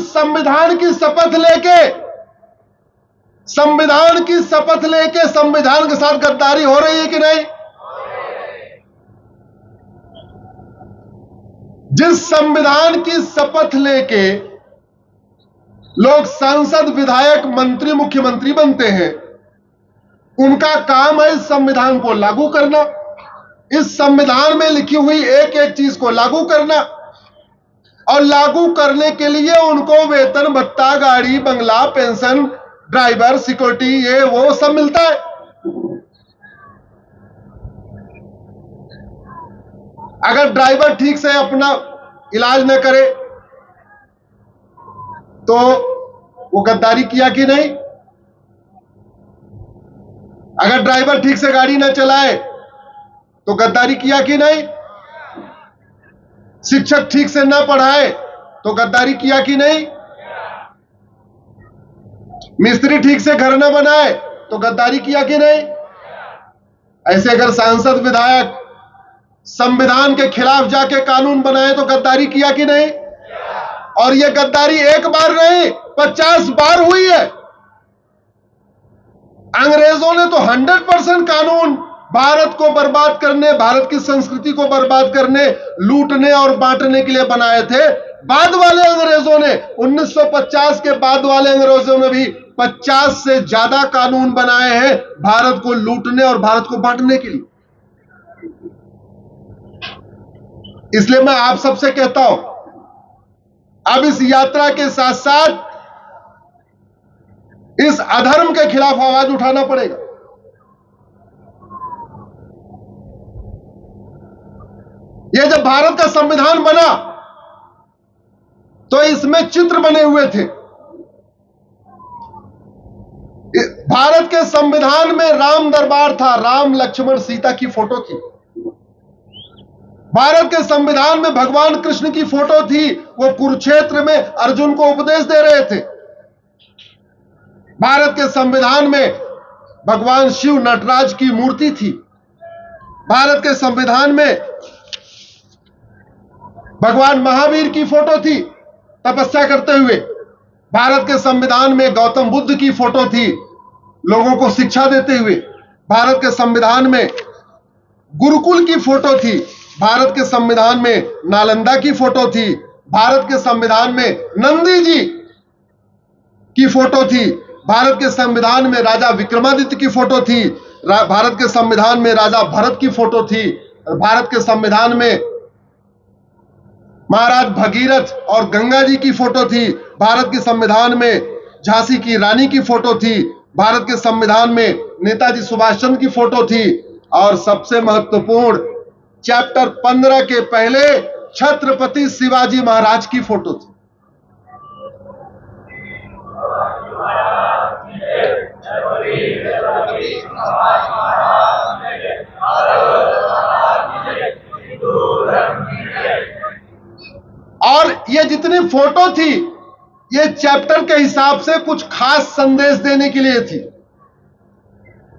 इस संविधान की शपथ लेके संविधान के साथ गद्दारी हो रही है कि नहीं? जिस संविधान की शपथ लेके लोग सांसद, विधायक, मंत्री, मुख्यमंत्री बनते हैं, उनका काम है इस संविधान को लागू करना, इस संविधान में लिखी हुई एक एक चीज को लागू करना, और लागू करने के लिए उनको वेतन, भत्ता, गाड़ी, बंगला, पेंशन, ड्राइवर, सिक्योरिटी, ये वो सब मिलता है। अगर ड्राइवर ठीक से अपना इलाज न करे तो वो गद्दारी किया कि नहीं? अगर ड्राइवर ठीक से गाड़ी न चलाए तो गद्दारी किया कि नहीं? शिक्षक ठीक से न पढ़ाए तो गद्दारी किया कि नहीं? मिस्त्री ठीक से घर न बनाए तो गद्दारी किया कि नहीं? ऐसे अगर सांसद, विधायक संविधान के खिलाफ जाके कानून बनाए तो गद्दारी किया कि नहीं? और यह गद्दारी एक बार नहीं, 50 बार हुई है। अंग्रेजों ने तो 100% कानून भारत को बर्बाद करने, भारत की संस्कृति को बर्बाद करने, लूटने और बांटने के लिए बनाए थे। बाद वाले अंग्रेजों ने, 1950 के बाद वाले अंग्रेजों ने भी 50 से ज्यादा कानून बनाए हैं भारत को लूटने और भारत को बांटने के लिए। इसलिए मैं आप सबसे कहता हूं, अब इस यात्रा के साथ साथ इस अधर्म के खिलाफ आवाज उठाना पड़ेगा। यह जब भारत का संविधान बना तो इसमें चित्र बने हुए थे। भारत के संविधान में राम दरबार था, राम, लक्ष्मण, सीता की फोटो थी। भारत के संविधान में भगवान कृष्ण की फोटो थी, वो कुरुक्षेत्र में अर्जुन को उपदेश दे रहे थे। भारत के संविधान में भगवान शिव, नटराज की मूर्ति थी। भारत के संविधान में भगवान महावीर की फोटो थी तपस्या करते हुए। भारत के संविधान में गौतम बुद्ध की फोटो थी लोगों को शिक्षा देते हुए। भारत के संविधान में गुरुकुल की फोटो थी। भारत के संविधान में नालंदा की फोटो थी। भारत के संविधान में नंदी जी की फोटो थी। भारत के संविधान में राजा विक्रमादित्य की फोटो थी। भारत के संविधान में राजा भरत की फोटो थी। भारत के संविधान में महाराज भगीरथ और गंगा जी की फोटो थी। भारत के संविधान में झांसी की रानी की फोटो थी। भारत के संविधान में नेताजी सुभाष चंद्र की फोटो थी। और सबसे महत्वपूर्ण, चैप्टर 15 के पहले छत्रपति शिवाजी महाराज की फोटो थी। और ये जितनी फोटो थी, ये चैप्टर के हिसाब से कुछ खास संदेश देने के लिए थी।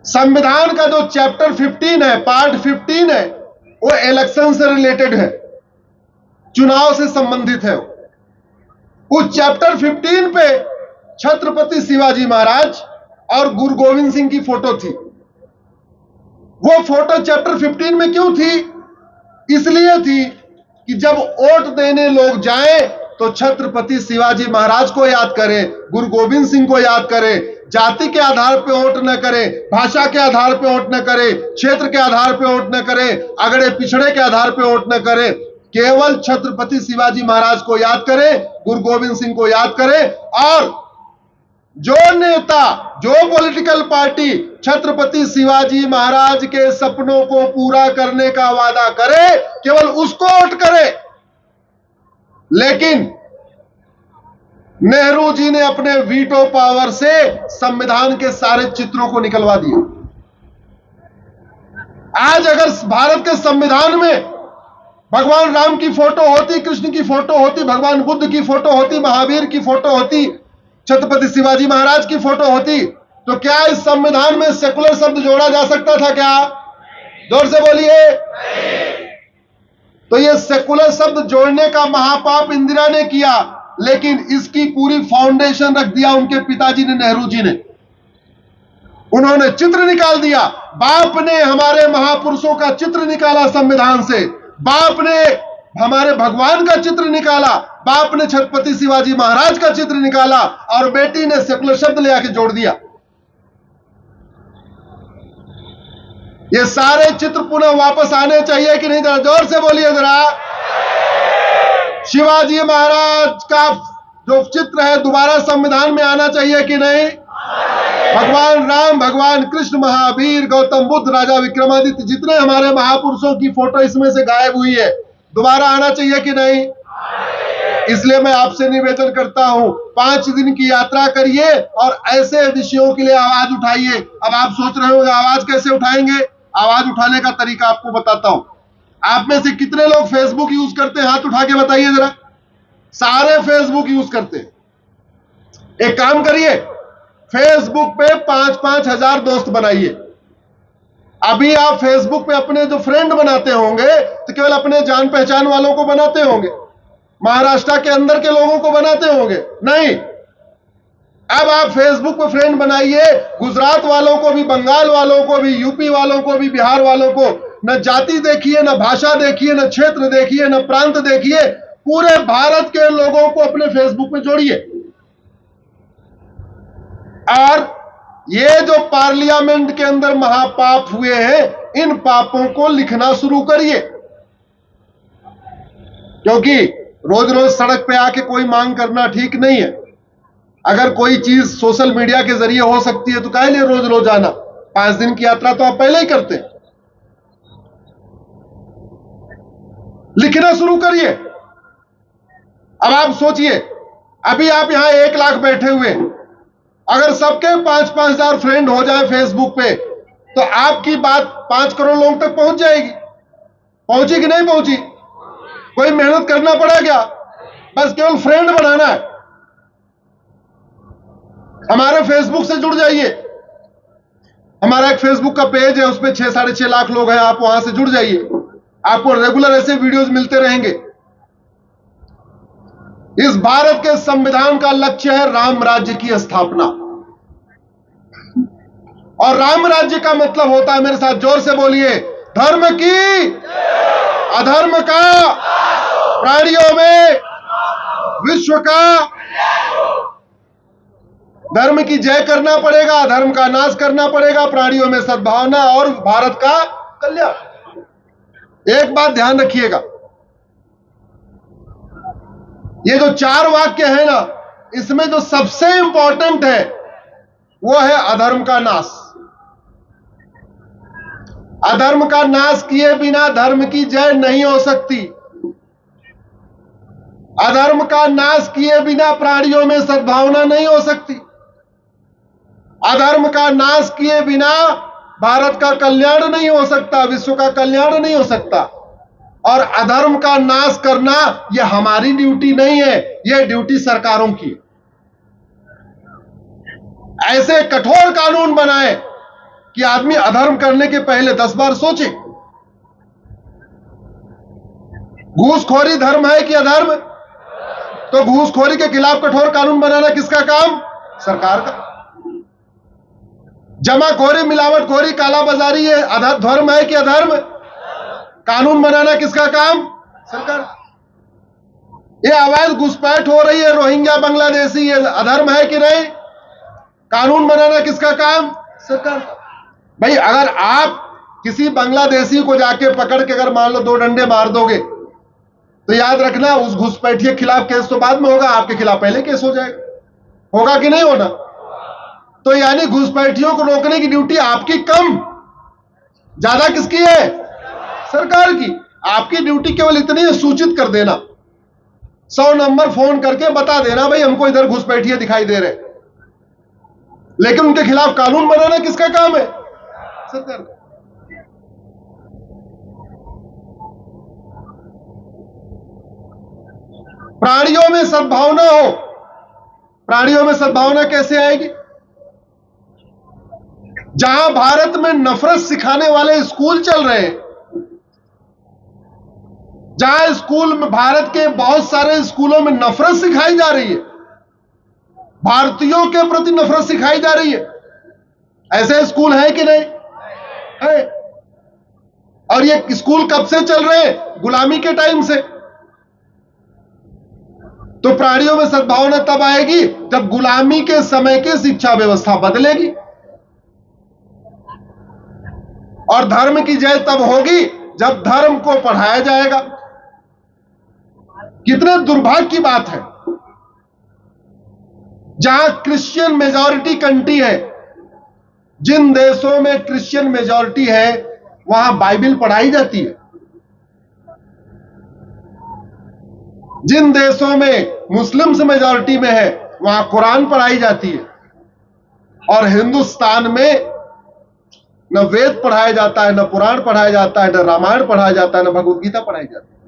संविधान का जो चैप्टर 15 है, पार्ट 15 है, वो इलेक्शन से रिलेटेड है, चुनाव से संबंधित है। उस चैप्टर 15 पे छत्रपति शिवाजी महाराज और गुरु गोविंद सिंह की फोटो थी। वो फोटो चैप्टर 15 में क्यों थी? इसलिए थी कि जब वोट देने लोग जाएं तो छत्रपति शिवाजी महाराज को याद करें, गुरु गोविंद सिंह को याद करें। जाति के आधार पे वोट न करें, भाषा के आधार पे वोट न करें, क्षेत्र के आधार पे वोट न करें, अगड़े पिछड़े के आधार पे वोट न करें। केवल छत्रपति शिवाजी महाराज को याद करें, गुरु गोविंद सिंह को याद करें। और जो नेता, जो पॉलिटिकल पार्टी छत्रपति शिवाजी महाराज के सपनों को पूरा करने का वादा करे, केवल उसको वोट करे। लेकिन नेहरू जी ने अपने वीटो पावर से संविधान के सारे चित्रों को निकलवा दिया। आज अगर भारत के संविधान में भगवान राम की फोटो होती, कृष्ण की फोटो होती, भगवान बुद्ध की फोटो होती, महावीर की फोटो होती, छत्रपति शिवाजी महाराज की फोटो होती, तो क्या इस संविधान में सेकुलर शब्द जोड़ा जा सकता था क्या? जोर से बोलिए। तो ये सेकुलर शब्द जोड़ने का महापाप इंदिरा ने किया। लेकिन इसकी पूरी फाउंडेशन रख दिया उनके पिताजी ने, नेहरू जी ने। उन्होंने चित्र निकाल दिया, बाप ने हमारे महापुरुषों का चित्र निकाला संविधान से, बाप ने हमारे भगवान का चित्र निकाला, बाप ने छत्रपति शिवाजी महाराज का चित्र निकाला, और बेटी ने सेकुलर शब्द ले आके जोड़ दिया। ये सारे चित्र पुनः वापस आने चाहिए कि नहीं? जरा जोर से बोलिए जरा। शिवाजी महाराज का जो चित्र है दोबारा संविधान में आना चाहिए कि नहीं? भगवान राम, भगवान कृष्ण, महावीर, गौतम बुद्ध, राजा विक्रमादित्य, जितने हमारे महापुरुषों की फोटो इसमें से गायब हुई है, दोबारा आना चाहिए कि नहीं? इसलिए मैं आपसे निवेदन करता हूं, 5 दिन की यात्रा करिए और ऐसे विषयों के लिए आवाज उठाइए। अब आप सोच रहे होंगे आवाज कैसे उठाएंगे? आवाज उठाने का तरीका आपको बताता हूं। आप में से कितने लोग फेसबुक यूज करते हैं? हाथ उठा के बताइए जरा। सारे फेसबुक यूज करते हैं। एक काम करिए, फेसबुक पे 5-5 हजार दोस्त बनाइए। अभी आप फेसबुक पे अपने जो फ्रेंड बनाते होंगे तो केवल अपने जान पहचान वालों को बनाते होंगे, महाराष्ट्र के अंदर के लोगों को बनाते होंगे, नहीं। अब आप फेसबुक पे फ्रेंड बनाइए गुजरात वालों को भी, बंगाल वालों को भी, यूपी वालों को भी, बिहार वालों को। न जाति देखिए, न भाषा देखिए, न क्षेत्र देखिए, न प्रांत देखिए, पूरे भारत के लोगों को अपने फेसबुक में जोड़िए। और ये जो पार्लियामेंट के अंदर महापाप हुए हैं, इन पापों को लिखना शुरू करिए। क्योंकि रोज रोज सड़क पे आके कोई मांग करना ठीक नहीं है। अगर कोई चीज सोशल मीडिया के जरिए हो सकती है तो काहे लिए रोज रोज आना? 5 दिन की यात्रा तो आप पहले ही करते। लिखना शुरू करिए। अब आप सोचिए, अभी आप यहां 1 लाख बैठे हुए, अगर सबके 5-5 हजार फ्रेंड हो जाए फेसबुक पे तो आपकी बात 5 करोड़ लोगों तक पहुंच जाएगी। पहुंची कि नहीं पहुंची? कोई मेहनत करना पड़ा क्या? बस केवल फ्रेंड बनाना है। हमारे फेसबुक से जुड़ जाइए। हमारा एक फेसबुक का पेज है, उस पर 6-6.5 लाख लोग हैं। आप वहां से जुड़ जाइए, आपको रेगुलर ऐसे वीडियोस मिलते रहेंगे। इस भारत के संविधान का लक्ष्य है राम राज्य की स्थापना, और राम राज्य का मतलब होता है, मेरे साथ जोर से बोलिए, धर्म की, अधर्म का, प्राणियों में, विश्व का। धर्म की जय करना पड़ेगा, धर्म का नाश करना पड़ेगा, प्राणियों में सद्भावना और भारत का कल्याण। एक बात ध्यान रखिएगा, ये जो 4 वाक्य है ना, इसमें जो सबसे इंपॉर्टेंट है वो है अधर्म का नाश। अधर्म का नाश किए बिना धर्म की जय नहीं हो सकती। अधर्म का नाश किए बिना प्राणियों में सद्भावना नहीं हो सकती। अधर्म का नाश किए बिना भारत का कल्याण नहीं हो सकता, विश्व का कल्याण नहीं हो सकता। और अधर्म का नाश करना यह हमारी ड्यूटी नहीं है, यह ड्यूटी सरकारों की। ऐसे कठोर कानून बनाए कि आदमी अधर्म करने के पहले 10 बार सोचे। घूसखोरी धर्म है कि अधर्म? तो घूसखोरी के खिलाफ कठोर कानून बनाना किसका काम? सरकार का। जमाखोरी, मिलावटखोरी, कालाबाजारी ये धर्म है कि अधर्म? कानून बनाना किसका काम? सरकार। ये अवैध घुसपैठ हो रही है, रोहिंग्या, बांग्लादेशी, ये अधर्म है कि नहीं? कानून बनाना किसका काम? सरकार। भाई अगर आप किसी बांग्लादेशी को जाके पकड़ के अगर मान लो 2 डंडे मार दोगे तो याद रखना उस घुसपैठिए के खिलाफ केस तो बाद में होगा, आपके खिलाफ पहले केस हो जाएगा। होगा कि नहीं होना? तो यानी घुसपैठियों को रोकने की ड्यूटी आपकी कम, ज्यादा किसकी है? सरकार की। आपकी ड्यूटी केवल इतनी है, सूचित कर देना, 100 नंबर फोन करके बता देना भाई हमको इधर घुसपैठिए दिखाई दे रहे। लेकिन उनके खिलाफ कानून बनाना किसका काम है? सरकार का। प्राणियों में सद्भावना हो। प्राणियों में सद्भावना कैसे आएगी? जहां भारत में नफरत सिखाने वाले स्कूल चल रहे हैं, जहां स्कूल में, भारत के बहुत सारे स्कूलों में नफरत सिखाई जा रही है, भारतीयों के प्रति नफरत सिखाई जा रही है। ऐसे स्कूल है कि नहीं है? और ये स्कूल कब से चल रहे हैं? गुलामी के टाइम से। तो प्राणियों में सद्भावना तब आएगी जब गुलामी के समय की शिक्षा व्यवस्था बदलेगी, और धर्म की जय तब होगी जब धर्म को पढ़ाया जाएगा। कितने दुर्भाग्य की बात है, जहां क्रिश्चियन मेजॉरिटी कंट्री है, जिन देशों में क्रिश्चियन मेजॉरिटी है वहां बाइबल पढ़ाई जाती है। जिन देशों में मुस्लिम्स मेजॉरिटी में है वहां कुरान पढ़ाई जाती है। और हिंदुस्तान में न वेद पढ़ाया जाता है, न पुराण पढ़ाया जाता है, न रामायण पढ़ाया जाता है, न भगवत गीता पढ़ाई जाती है।